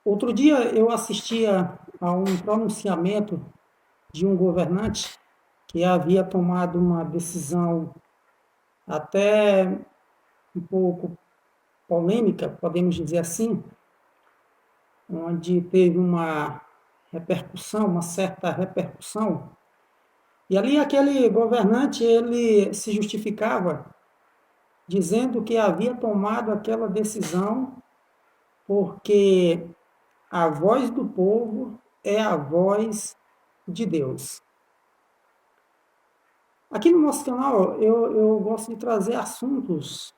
Outro dia eu assistia a um pronunciamento de um governante que havia tomado uma decisão até um pouco polêmica, podemos dizer assim, onde teve uma repercussão, uma certa repercussão. E ali aquele governante, ele se justificava dizendo que havia tomado aquela decisão porque a voz do povo é a voz de Deus. Aqui no nosso canal, eu gosto de trazer assuntos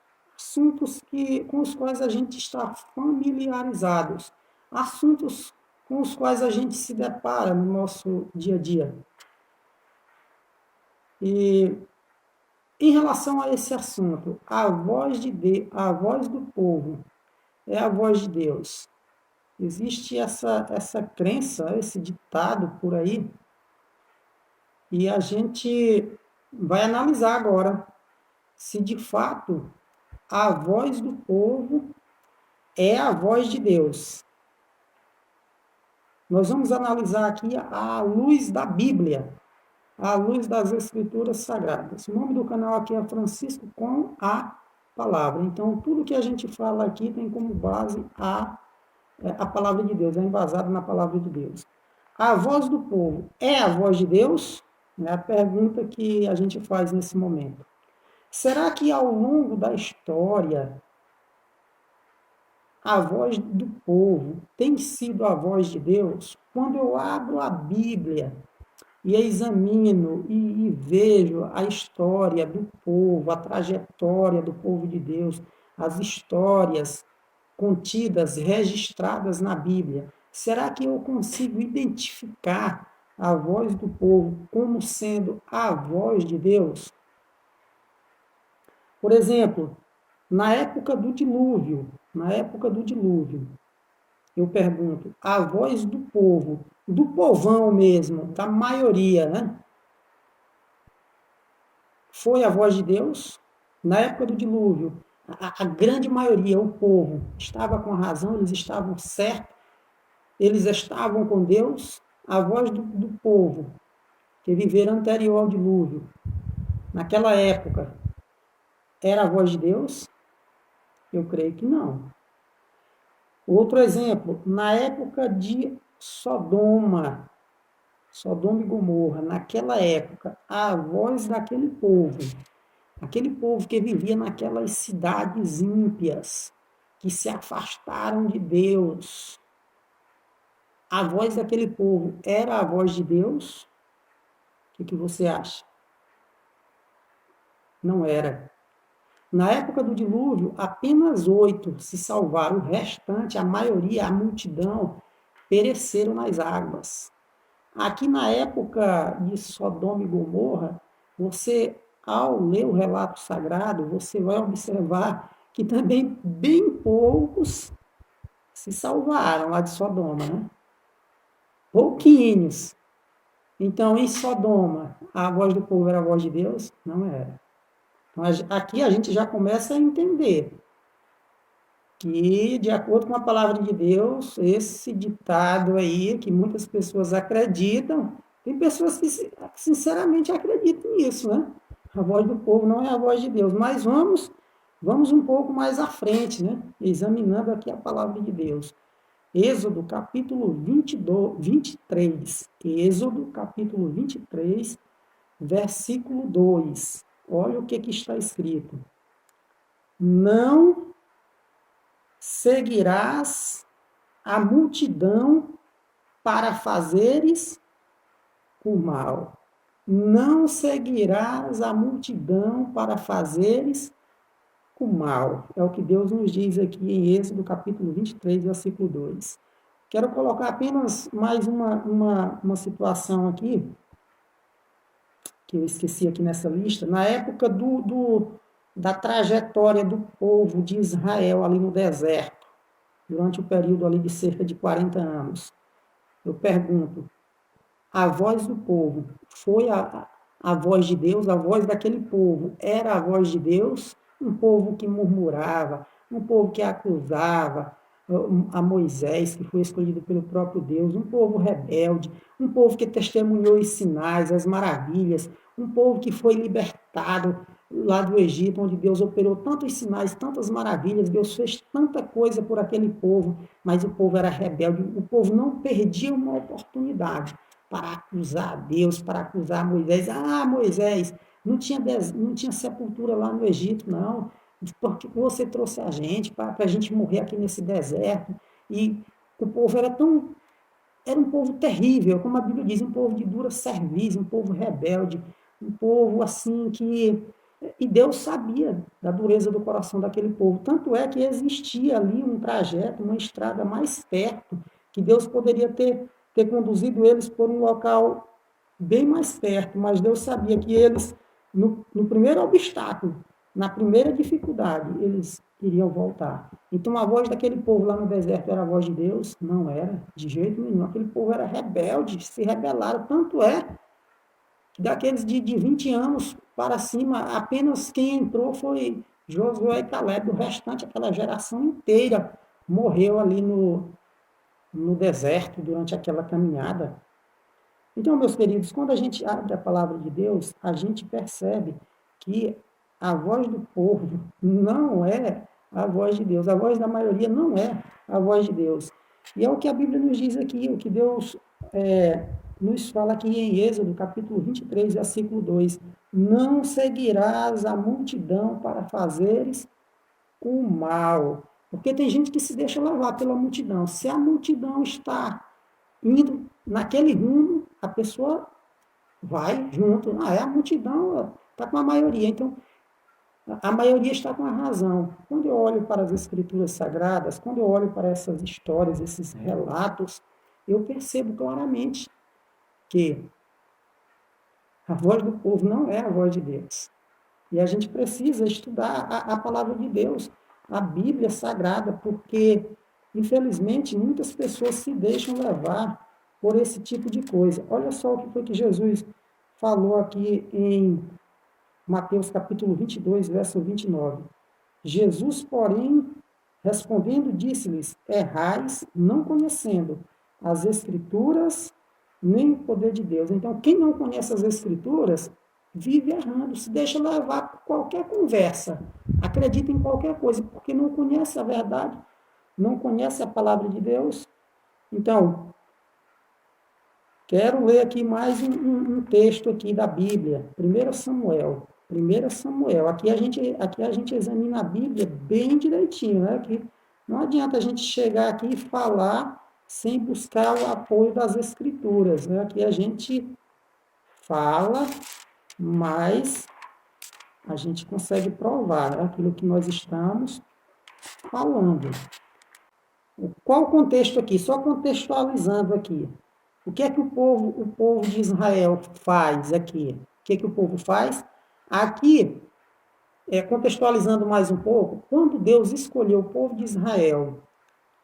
com os quais a gente está familiarizados, assuntos com os quais a gente se depara no nosso dia a dia. E em relação a esse assunto, a voz do povo é a voz de Deus. Existe essa crença, esse ditado por aí, e a gente vai analisar agora se de fato a voz do povo é a voz de Deus. Nós vamos analisar aqui à luz da Bíblia, à luz das Escrituras Sagradas. O nome do canal aqui é Francisco com a Palavra. Então, tudo que a gente fala aqui tem como base a Palavra de Deus, é embasado na Palavra de Deus. A voz do povo é a voz de Deus? É a pergunta que a gente faz nesse momento. Será que ao longo da história a voz do povo tem sido a voz de Deus? Quando eu abro a Bíblia e examino e vejo a história do povo, a trajetória do povo de Deus, as histórias contidas, registradas na Bíblia, será que eu consigo identificar a voz do povo como sendo a voz de Deus? Por exemplo, na época do dilúvio, eu pergunto, a voz do povo, do povão mesmo, da maioria, né? Foi a voz de Deus? Na época do dilúvio, a grande maioria, o povo, estava com a razão, eles estavam certos, eles estavam com Deus. A voz do povo, que viveram anterior ao dilúvio, naquela época, era a voz de Deus? Eu creio que não. Outro exemplo, na época de Sodoma e Gomorra, naquela época, a voz daquele povo, aquele povo que vivia naquelas cidades ímpias, que se afastaram de Deus, a voz daquele povo era a voz de Deus? O que você acha? Não era. Na época do dilúvio, apenas 8 se salvaram, o restante, a maioria, a multidão, pereceram nas águas. Aqui na época de Sodoma e Gomorra, você, ao ler o relato sagrado, você vai observar que também bem poucos se salvaram lá de Sodoma, né? Pouquinhos. Então, em Sodoma, a voz do povo era a voz de Deus? Não era. Então, aqui a gente já começa a entender que, de acordo com a palavra de Deus, esse ditado aí, que muitas pessoas acreditam, tem pessoas que sinceramente acreditam nisso, né? A voz do povo não é a voz de Deus. Mas vamos um pouco mais à frente, né? Examinando aqui a palavra de Deus. Êxodo capítulo 23. Êxodo capítulo 23, versículo 2. Olha o que está escrito. Não seguirás a multidão para fazeres o mal. Não seguirás a multidão para fazeres o mal. É o que Deus nos diz aqui em Êxodo capítulo 23, versículo 2. Quero colocar apenas mais uma situação aqui, que eu esqueci aqui nessa lista. Na época da trajetória do povo de Israel ali no deserto, durante o período ali de cerca de 40 anos. Eu pergunto, a voz do povo foi a voz de Deus? A voz daquele povo era a voz de Deus? Um povo que murmurava, um povo que acusava, a Moisés, que foi escolhido pelo próprio Deus, um povo rebelde, um povo que testemunhou os sinais, as maravilhas, um povo que foi libertado lá do Egito, onde Deus operou tantos sinais, tantas maravilhas, Deus fez tanta coisa por aquele povo, mas o povo era rebelde, o povo não perdia uma oportunidade para acusar Deus, para acusar Moisés. Ah, Moisés, não tinha sepultura lá no Egito, não, porque você trouxe a gente para a gente morrer aqui nesse deserto. E o povo era um povo terrível, como a Bíblia diz, um povo de dura cerviz, um povo rebelde, um povo assim que. E Deus sabia da dureza do coração daquele povo. Tanto é que existia ali um trajeto, uma estrada mais perto, que Deus poderia ter conduzido eles por um local bem mais perto, mas Deus sabia que eles, no primeiro obstáculo, na primeira dificuldade, eles iriam voltar. Então a voz daquele povo lá no deserto era a voz de Deus? Não era, de jeito nenhum. Aquele povo era rebelde, se rebelaram. Tanto é que daqueles de 20 anos para cima, apenas quem entrou foi Josué e Caleb. O restante, aquela geração inteira, morreu ali no deserto durante aquela caminhada. Então, meus queridos, quando a gente abre a palavra de Deus, a gente percebe que a voz do povo não é a voz de Deus, a voz da maioria não é a voz de Deus. E é o que a Bíblia nos diz aqui, o que Deus nos fala aqui em Êxodo, capítulo 23, versículo 2: Não seguirás a multidão para fazeres o mal. Porque tem gente que se deixa levar pela multidão. Se a multidão está indo naquele rumo, a pessoa vai junto. Ah, é a multidão, está com a maioria. Então, a maioria está com a razão. Quando eu olho para as escrituras sagradas, quando eu olho para essas histórias, esses relatos, eu percebo claramente que a voz do povo não é a voz de Deus. E a gente precisa estudar a palavra de Deus, a Bíblia Sagrada, porque, infelizmente, muitas pessoas se deixam levar por esse tipo de coisa. Olha só o que foi que Jesus falou aqui em Mateus capítulo 22, verso 29. Jesus, porém, respondendo, disse-lhes: Errais, não conhecendo as Escrituras nem o poder de Deus. Então, quem não conhece as Escrituras vive errando, se deixa levar por qualquer conversa, acredita em qualquer coisa, porque não conhece a verdade, não conhece a palavra de Deus. Então, quero ler aqui mais um texto aqui da Bíblia, 1 Samuel. 1 Samuel. Aqui a gente examina a Bíblia bem direitinho, né? Que não adianta a gente chegar aqui e falar sem buscar o apoio das Escrituras, né? Aqui a gente fala, mas a gente consegue provar, né, aquilo que nós estamos falando. Qual o contexto aqui? Só contextualizando aqui. O que é que o povo de Israel faz aqui? O que é que o povo faz? Aqui, contextualizando mais um pouco, quando Deus escolheu o povo de Israel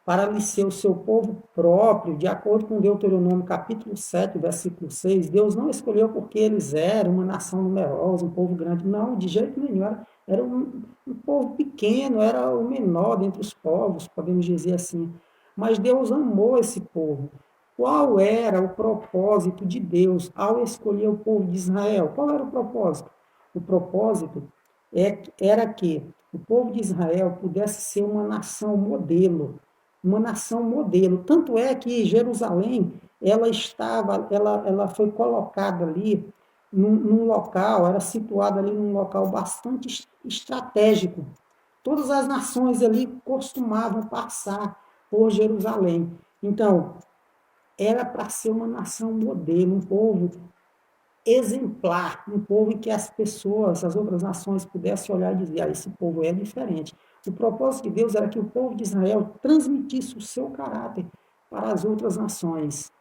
para lhe ser o seu povo próprio, de acordo com Deuteronômio capítulo 7, versículo 6, Deus não escolheu porque eles eram uma nação numerosa, um povo grande, não, de jeito nenhum, era um povo pequeno, era o menor dentre os povos, podemos dizer assim, mas Deus amou esse povo. Qual era o propósito de Deus ao escolher o povo de Israel? Qual era o propósito? O propósito era que o povo de Israel pudesse ser uma nação modelo, uma nação modelo. Tanto é que Jerusalém, ela foi colocada ali num local, era situada ali num local bastante estratégico. Todas as nações ali costumavam passar por Jerusalém. Então, era para ser uma nação modelo, um povo exemplar, um povo em que as pessoas, as outras nações pudessem olhar e dizer, esse povo é diferente. O propósito de Deus era que o povo de Israel transmitisse o seu caráter para as outras nações.